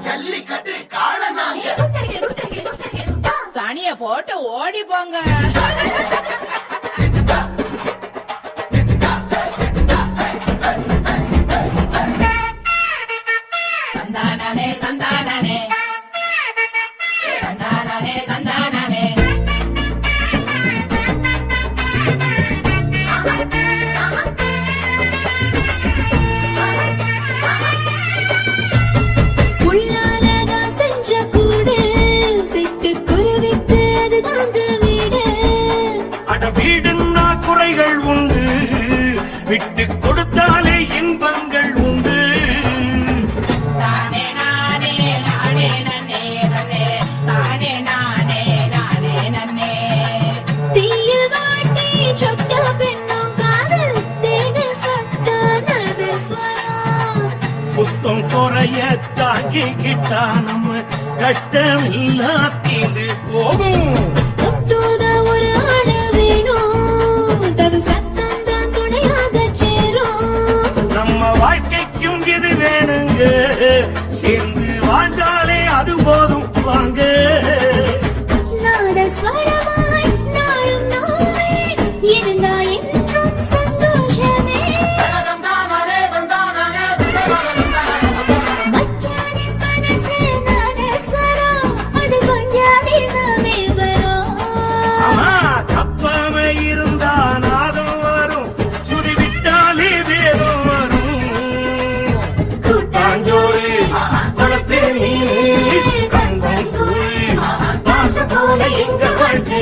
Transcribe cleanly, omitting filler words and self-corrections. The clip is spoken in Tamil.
ஜல்லிக்கட்டு காலனாங்க சனிய போட்டு ஓடி போங்க. தந்தானே தந்தானே தந்தானே தந்தானே வீடுன்னா குறைகள் உண்டு, விட்டு கொடுத்தாலே இன்பங்கள் உண்டு. தானே நானே நானே நன்னே நன்னே தானே நானே நானே நன்னே தீயில் வாட்டி சொட்ட பெண்ணும் காதல் தேனே சொட்ட நதஸ்வரம் புத்தம் குறைய தாங்கிக்கிட்டா நம்ம கஷ்டமில்லா தீந்து போகும். நம்ம வாழ்க்கைக்கும் இது வேணுங்க, சேர்ந்து வாழ்ந்தாலே அது போதும் வாங்க. எங்க வாழ்க்கை